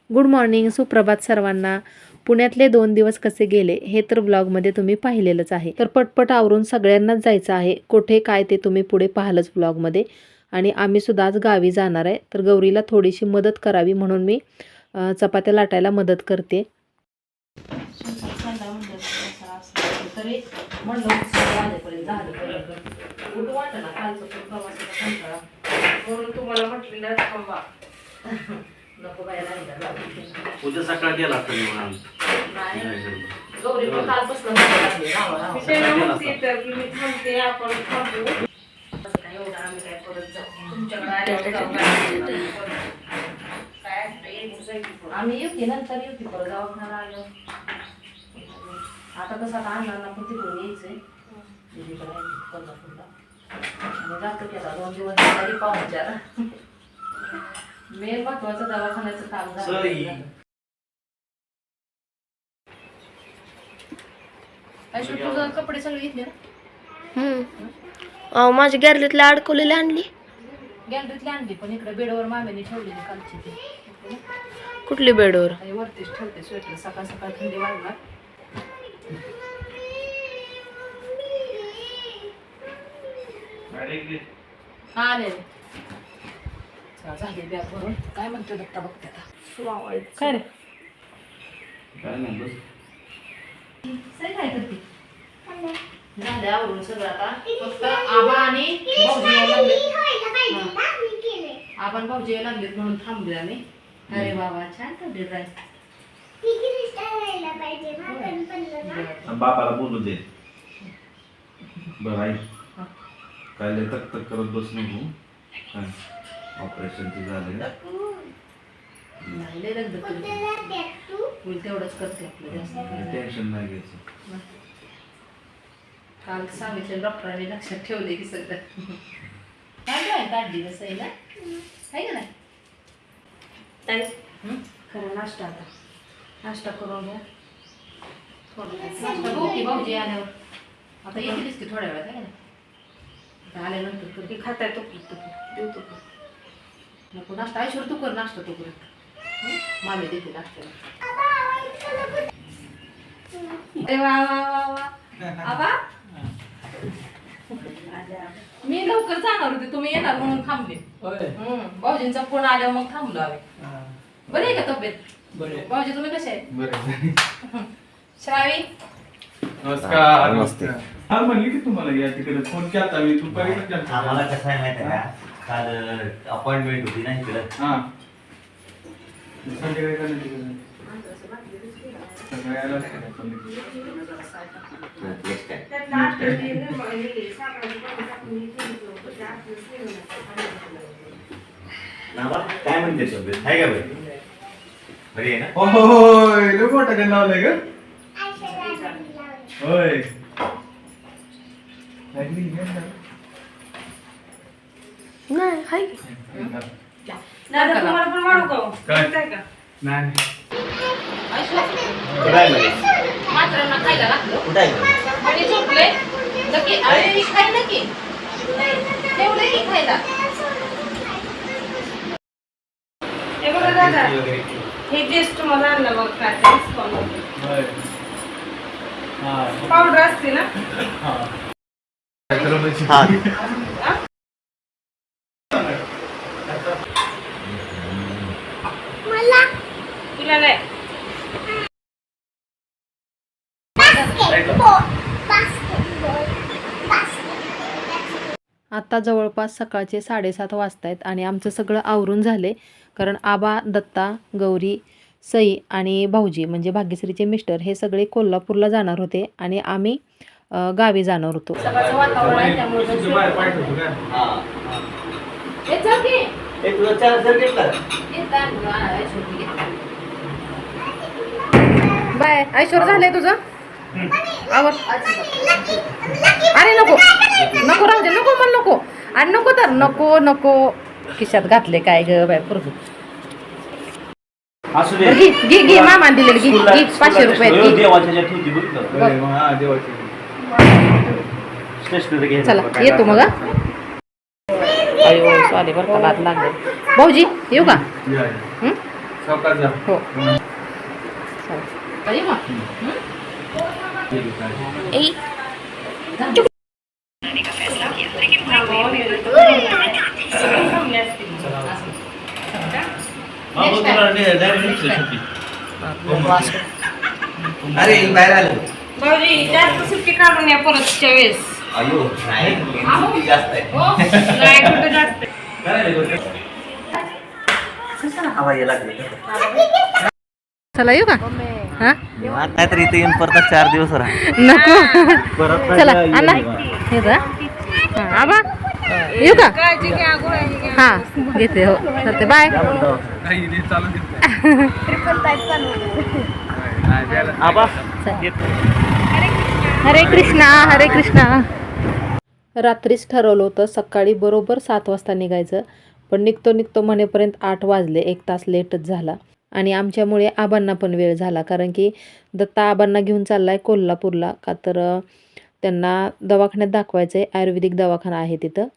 Good morning, सुप्रभात सर्वांना. पुण्यातले 2 दिवस कसे गेले हे तर व्लॉगमध्ये तुम्ही पाहिलेलंच आहे. तर पटपट आवरून सगळ्यांनाच जायचं आहे. कुठे काय ते तुम्ही पुढे पाहालच व्लॉगमध्ये. आणि आम्ही सुद्धा आज गावी जाणार आहे. तर गौरीला थोडीशी मदत करावी म्हणून मी चपात्या लाटायला मदत करते. उद्या सकाळी गेला गौरी कालपासून आम्ही येऊ की नंतर येऊ की परत दवाखान्याला आलो. आता कसं आता अण्णांना पण तिकडून यायचंय कोल्हापूरला आणि जातो की आता 2 दिवस तरी पाहुणचार. मेन महत्वाचं दवाखान्याचं काम झालं. तुझं कपडे सगळे घेतले ना? माझ्या गॅलरीतले अडकवलेले आणली. गॅलरीतली आणली पण इकडे बेडवर मामीने ठेवलेली कालची ती. कुठली बेडवर? वरतीच ठेवते स्वेटर, सकाळ सकाळ थंडी वाजणार. आले झाले बॅग भरून. काय म्हणतो दत्ता बघते आता. काय रे सही काय करते? झाले आवरून सगळं. आता फक्त आबा आणि भाऊजी यायला लागले. आबा आणि भाऊजी यायला लागलेत म्हणून थांबले आम्ही. अरे बाबा छान करते ड्राय. बापाला बोलू दे. बरं आई काय तक तक करत बस नको. काय ऑपरेशन ते झाले नाही लय रद्द होईल तेवढंच करते आपलं, जास्त टेन्शन नाही घ्यायचं. काल सांगितलं डॉक्टरांनी लक्षात ठेवले की सगळं. काय काय काढली कसं आहे ना, आहे का नाही? खरं नाश्ता आता नाश्ता करून घ्या. नाश्ता हो की भाऊजी आल्यावर. आता येतीलच की थोड्या वेळात, आहे ना? आल्यानंतर करते. खाताय तो देऊ तो नको नाश्ता. ऐश्वर तू कर नाश्ता तू कर. मामी देते नाश्त्याला. आबा मी लवकर जाणार होते, तुम्ही येणार म्हणून थांबले. भाऊजींचा फोन आल्यावर मग थांबलो आम्ही. बरी आहे का तब्येत? भाऊजी तुम्ही कसे आहे? श्रावी नमस्कार. नमस्ते. हा म्हणली की तुम्हाला या तिकडे फोन केला मी दुपारी पण केला. आम्हाला कसं आहे माहिती आहे का, काल अपॉइंटमेंट होती ना इकडे. हा संध्याकाळी का नाही तिकडे? सगळ्याला काय म्हणते तब्येत आहे का बरी? बरी आहे ना? होय लय मोठा गण लावलाय ग. होय लागली घे नाही हाय. काय नाही कुठं आहे बरी? मात्रांना खायला लागलो. कुठं आहे बरी? म्हणजे झोपले नक्की. अरे खाय नक्की तेवढे की खायला. हे बघा दादा, हे टेस्ट मला आणलं बघ. काय होय हा पावडर असते ना. हा काय करायचं? हा. तुला नाही. आता जवळपास सकाळचे 7:30 वाजतायत आणि आमचं सगळं आवरून झाले. कारण आबा, दत्ता, गौरी, सई आणि भाऊजी म्हणजे भाग्यश्रीचे मिस्टर हे सगळे कोल्हापूरला जाणार होते आणि आम्ही गावी जाणार होतो. सकाळचं वातावरण आहे त्यामुळे बाहेर पाठवतो का? हा. हे तुला चार्जर घेतला? बाय ऐश्वर झालंय तुझं आवर. अरे नको नको राहू दे. नको म्हण नको. आणि नको तर नको नको खिशात घातले काय ग बाय पुरतू. असू दे. घे घे मामा दिलेलं घे घे 500 रुपये घे. देवाच्या ह्याच्यात होती बघ. हा देवाची. स्टेशनरी घे. चला येतो मग. अयो सॉरी बरं का लाद लागले. भाऊजी येऊ का? सावकाश जा. हो चला येऊ मग. ए अरे बाहेर आलं. भाऊजी जास्त सुट्टी काढून या परतच्या वेळेस. अयो नाही सुट्टी जास्त आहे. नाही कुठं जास्त. हवा यायला लागली. चला येऊ का हा नाही तर इथे येऊन परत 4 दिवस राहा. नको परत चला अन्ना हे जा आबा येऊ का काळजी घ्या गोळ्या घ्या. हा घेते हो चालते बाय काही इथे चालू दे. आबा हरे कृष्णा हरे कृष्णा. रात्रीच ठरवलं होतं सकाळी बरोबर 7 वाजता निघायचं, पण निघतो म्हणेपर्यंत 8 वाजले. 1 तास लेटच झाला आणि आमच्यामुळे आबांना पण वेळ झाला, कारण की दत्ता आबांना घेऊन चाललाय कोल्हापूरला, का तर त्यांना दवाखान्यात दाखवायचं आहे. आयुर्वेदिक दवाखाना आहे तिथं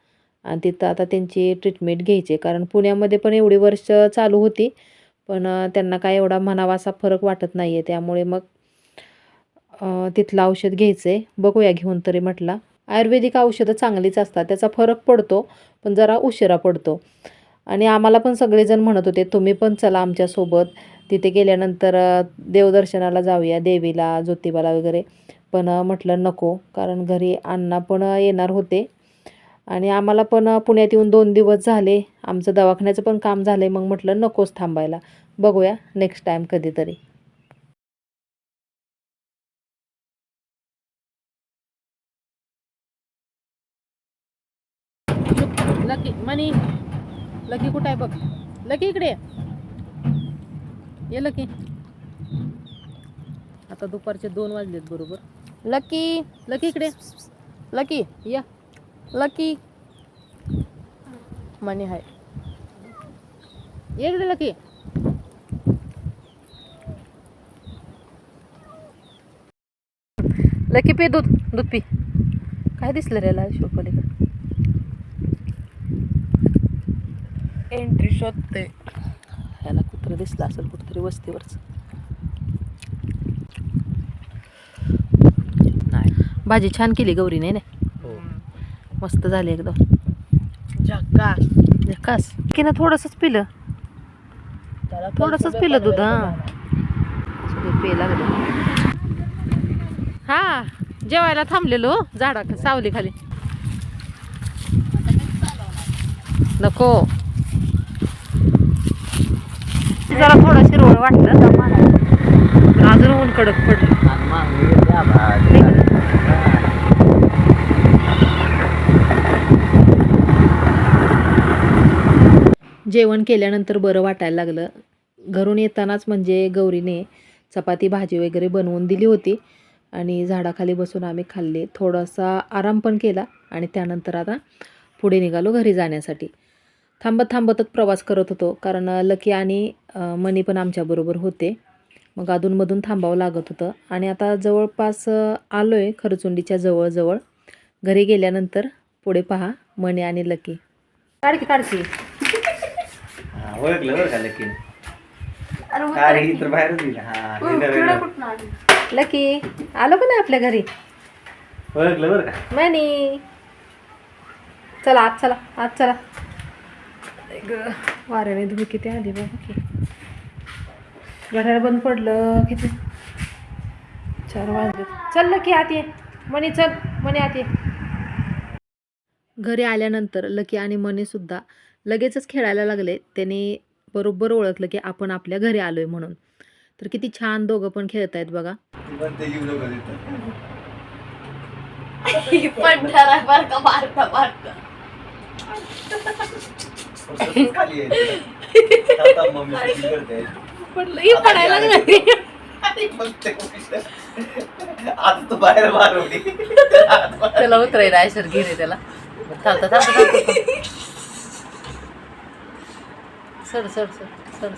आणि तिथं आता त्यांची ट्रीटमेंट घ्यायची, कारण पुण्यामध्ये पण एवढी वर्ष चालू होती पण त्यांना काय एवढा म्हणावासा फरक वाटत नाही आहे, त्यामुळे मग तिथलं औषध घ्यायचं आहे. बघूया घेऊन तरी म्हटला. आयुर्वेदिक औषधं चांगलीच असतात, त्याचा फरक पडतो पण जरा उशिरा पडतो. आणि आम्हाला पण सगळेजण म्हणत होते तुम्ही पण चला आमच्यासोबत, तिथे गेल्यानंतर देवदर्शनाला जाऊया, देवीला ज्योतिबाला वगैरे, पण म्हटलं नको, कारण घरी अण्णा पण येणार होते आणि आम्हाला पण पुण्यात येऊन 2 दिवस झाले, आमचं दवाखान्याचं पण काम झालं आहे. मग म्हटलं नकोच थांबायला, बघूया नेक्स्ट टाईम कधीतरी. लकी मनी लकी कुठं आहे बघ, लकी इकडे ये लकी. आता दुपारचे 2 वाजलेत बरोबर. लकी लकी इकडे, लकी या, लकी मनी आहे ये इकडे लकी. लकी पे दूध दूध पी. काय दिसलं रे लाल पलीकडे, एंट्री शोधते. ह्याला कुत्र दिसलं असेल कुठतरी वस्तीवरच. नाही भाजी छान केली गौरीने ना, मस्त झाली एकदम झक्कास झकास. की ना थोडंसंच पिलं, थोडंसंच पिलं दूध. हां दूध पे लागलं. हा जेवायला थांबलेलो झाडा सावली खाली. नको जरा थोडं शिरवळ वाटलं पण अजून ऊन कडक पडलं. जेवण केल्यानंतर बरं वाटायला लागलं. घरून येतानाच म्हणजे गौरीने चपाती भाजी वगैरे बनवून दिली होती आणि झाडाखाली बसून आम्ही खाल्ले, थोडासा आराम पण केला आणि त्यानंतर आता पुढे निघालो घरी जाण्यासाठी. थांबतच प्रवास करत होतो, कारण लकी आणि मनी पण आमच्याबरोबर होते, मग अधूनमधून थांबावं लागत होतं. आणि आता जवळपास आलो आहे खरचुंडीच्या जवळ. घरी गेल्यानंतर पुढे पहा मनी आणि लकी. काढकी ओळखलं बरं का लकी. अरे तर बाहेरच दिला. हा लकी आलो का नाही आपल्या घरी. ओळखलं बरं का. मनी चला आत चला आत चला. वाऱ्याने धूळ किती आली बाबा की. घड्याळ बंद पडलं किती 4 वाजले. चल लकी आत ये. मनी चल मनी आत ये. घरी आल्यानंतर लकी आणि मनी सुद्धा लगेचच खेळायला लागले. त्याने बरोबर ओळखलं की आपण आपल्या घरी आलोय म्हणून. तर किती छान दोघं पण खेळत आहेत बघा. पडायला आता तू बाहेर मारवली. त्याला उतरायला आहे सर घेरे त्याला. चालतं सर